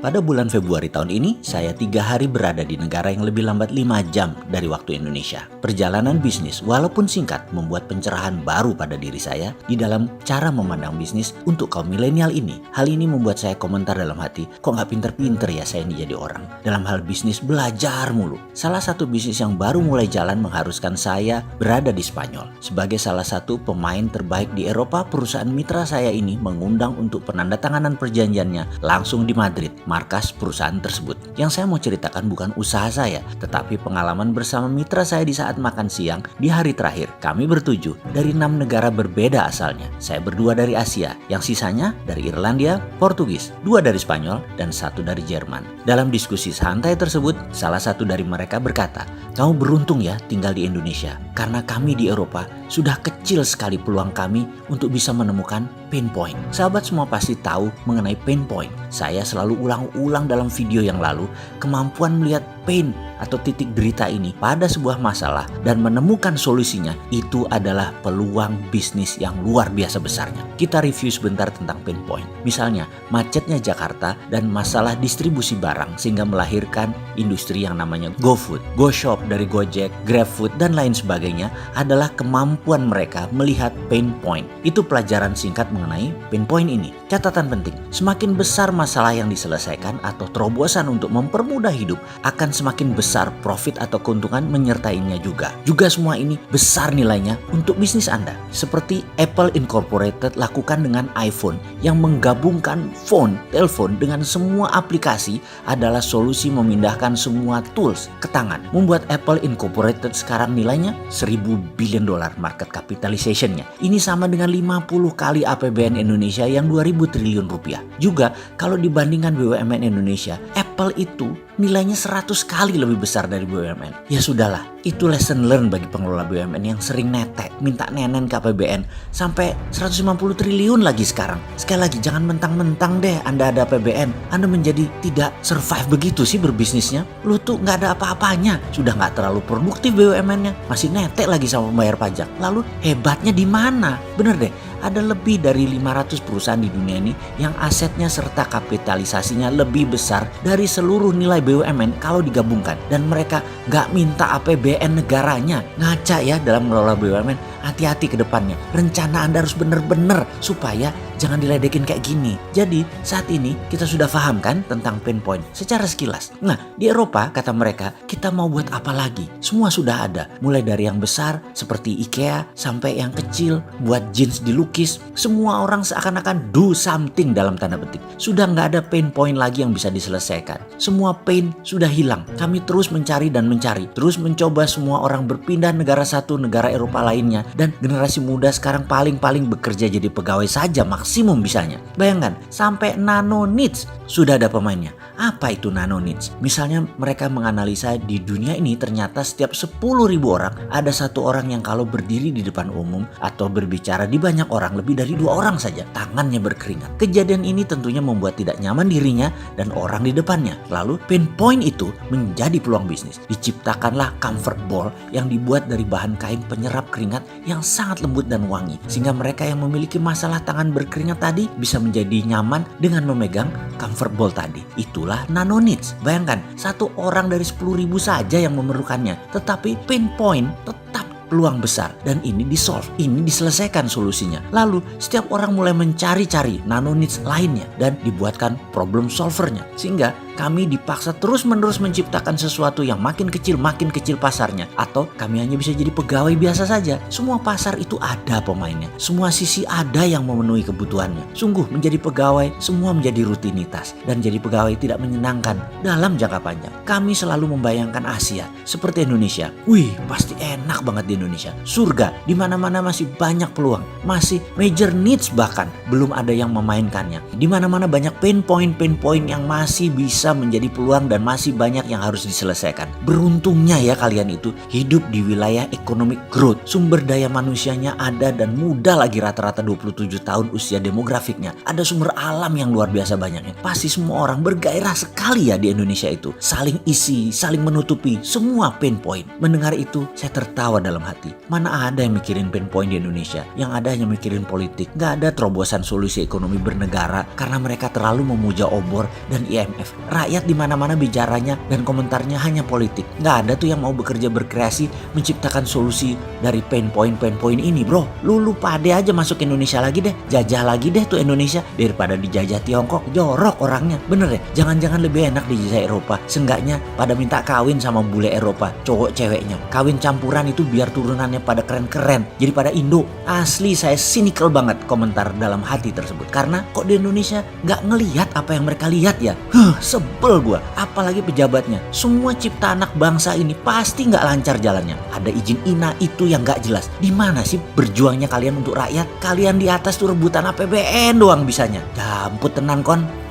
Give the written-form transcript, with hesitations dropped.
Pada bulan Februari tahun ini, saya 3 hari berada di negara yang lebih lambat 5 jam dari waktu Indonesia. Perjalanan bisnis, walaupun singkat, membuat pencerahan baru pada diri saya di dalam cara memandang bisnis untuk kaum milenial ini. Hal ini membuat saya komentar dalam hati, kok nggak pinter-pinter ya saya ini jadi orang. Dalam hal bisnis, belajar mulu. Salah satu bisnis yang baru mulai jalan mengharuskan saya berada di Spanyol. Sebagai salah satu pemain terbaik di Eropa, perusahaan mitra saya ini mengundang untuk penandatanganan perjanjiannya langsung di Madrid, markas perusahaan tersebut. Yang saya mau ceritakan bukan usaha saya, tetapi pengalaman bersama mitra saya di saat makan siang di hari terakhir. Kami bertujuh dari 6 negara berbeda asalnya. Saya berdua dari Asia, yang sisanya dari Irlandia, Portugis, 2 dari Spanyol, dan 1 dari Jerman. Dalam diskusi santai tersebut, salah satu dari mereka berkata, "Kamu beruntung ya tinggal di Indonesia, karena kami di Eropa sudah kecil sekali peluang kami untuk bisa menemukan pain point." Sahabat semua pasti tahu mengenai pain point. Saya selalu ulang-ulang dalam video yang lalu, kemampuan melihat pain atau titik derita ini pada sebuah masalah dan menemukan solusinya, itu adalah peluang bisnis yang luar biasa besarnya. Kita review sebentar tentang pain point. Misalnya, macetnya Jakarta dan masalah distribusi barang sehingga melahirkan industri yang namanya GoFood, GoShop dari Gojek, GrabFood, dan lain sebagainya adalah kemampuan mereka melihat pain point. Itu pelajaran singkat mengenai pain point ini. Catatan penting, semakin besar masalah yang diselesaikan atau terobosan untuk mempermudah hidup, akan semakin besar profit atau keuntungan menyertainya juga. Juga semua ini besar nilainya untuk bisnis Anda. Seperti Apple Incorporated lakukan dengan iPhone yang menggabungkan telepon dengan semua aplikasi adalah solusi memindahkan semua tools ke tangan. Membuat Apple Incorporated sekarang nilainya $1.000 billion market capitalization-nya. Ini sama dengan 50 kali APBN Indonesia yang 2.000 triliun rupiah. Juga kalau dibandingkan BUMN Indonesia, Apple itu nilainya 100 kali lebih besar dari BUMN. Ya sudahlah, itu lesson learn bagi pengelola BUMN yang sering netek, minta nenen ke APBN sampai 150 triliun lagi sekarang. Sekali lagi, jangan mentang-mentang deh Anda ada APBN, Anda menjadi tidak survive begitu sih berbisnisnya. Lu tuh nggak ada apa-apanya, sudah nggak terlalu produktif BUMN-nya, masih netek lagi sama pembayar pajak. Lalu hebatnya di mana? Bener deh, ada lebih dari 500 perusahaan di dunia ini yang asetnya serta kapitalisasinya lebih besar dari seluruh nilai BUMN kalau digabungkan. Dan mereka nggak minta APBN negaranya. Ngaca ya dalam mengelola BUMN, hati-hati ke depannya. Rencana Anda harus benar-benar supaya jangan diledekin kayak gini. Jadi saat ini kita sudah paham kan tentang pain point secara sekilas. Nah, di Eropa kata mereka, kita mau buat apa lagi? Semua sudah ada. Mulai dari yang besar seperti IKEA sampai yang kecil buat jeans dilukis. Semua orang seakan-akan do something dalam tanda petik. Sudah nggak ada pain point lagi yang bisa diselesaikan. Semua pain sudah hilang. Kami terus mencari dan mencari. Terus mencoba semua orang berpindah negara satu negara Eropa lainnya. Dan generasi muda sekarang paling-paling bekerja jadi pegawai saja maksimum bisanya. Bayangkan, sampai nano niche sudah ada pemainnya. Apa itu nano niche? Misalnya mereka menganalisa di dunia ini ternyata setiap 10.000 orang ada 1 orang yang kalau berdiri di depan umum atau berbicara di banyak orang lebih dari 2 orang saja tangannya berkeringat. Kejadian ini tentunya membuat tidak nyaman dirinya dan orang di depannya. Lalu pain point itu menjadi peluang bisnis. Diciptakanlah comfort ball yang dibuat dari bahan kain penyerap keringat yang sangat lembut dan wangi, sehingga mereka yang memiliki masalah tangan berkeringat tadi bisa menjadi nyaman dengan memegang comfort ball tadi. Itulah nano niche. Bayangkan, 1 orang dari 10.000 saja yang memerlukannya, tetapi pain point tetap peluang besar dan ini disolve, ini diselesaikan solusinya. Lalu setiap orang mulai mencari-cari nano niche lainnya dan dibuatkan problem solvernya, sehingga kami dipaksa terus-menerus menciptakan sesuatu yang makin kecil pasarnya, atau kami hanya bisa jadi pegawai biasa saja. Semua pasar itu ada pemainnya, semua sisi ada yang memenuhi kebutuhannya. Sungguh menjadi pegawai semua menjadi rutinitas dan jadi pegawai tidak menyenangkan dalam jangka panjang. Kami selalu membayangkan Asia seperti Indonesia. Wih, pasti enak banget di Indonesia. Surga, di mana-mana masih banyak peluang, masih major needs bahkan belum ada yang memainkannya. Di mana-mana banyak pain point yang masih bisa menjadi peluang dan masih banyak yang harus diselesaikan. Beruntungnya ya kalian itu hidup di wilayah economic growth. Sumber daya manusianya ada dan muda lagi, rata-rata 27 tahun usia demografiknya. Ada sumber alam yang luar biasa banyaknya. Pasti semua orang bergairah sekali ya di Indonesia itu. Saling isi, saling menutupi semua pain point. Mendengar itu saya tertawa dalam hati. Mana ada yang mikirin pain point di Indonesia, yang ada hanya mikirin politik. Gak ada terobosan solusi ekonomi bernegara karena mereka terlalu memuja obor dan IMF. Rakyat di mana-mana bicaranya dan komentarnya hanya politik. Gak ada tuh yang mau bekerja berkreasi menciptakan solusi dari pain point ini, bro. Lu pade aja masuk Indonesia lagi deh, jajah lagi deh tuh Indonesia daripada dijajah Tiongkok. Jorok orangnya, bener ya. Jangan-jangan lebih enak dijajah Eropa. Seenggaknya pada minta kawin sama bule Eropa, cowok ceweknya. Kawin campuran itu biar turunannya pada keren-keren, jadi pada Indo. Asli saya cynical banget komentar dalam hati tersebut. Karena kok di Indonesia gak ngelihat apa yang mereka lihat ya. Sebel gua. Apalagi pejabatnya. Semua cipta anak bangsa ini pasti gak lancar jalannya. Ada izin INA itu yang gak jelas. Di mana sih berjuangnya kalian untuk rakyat? Kalian di atas tuh rebutan APBN doang bisanya. Jamput tenan kon.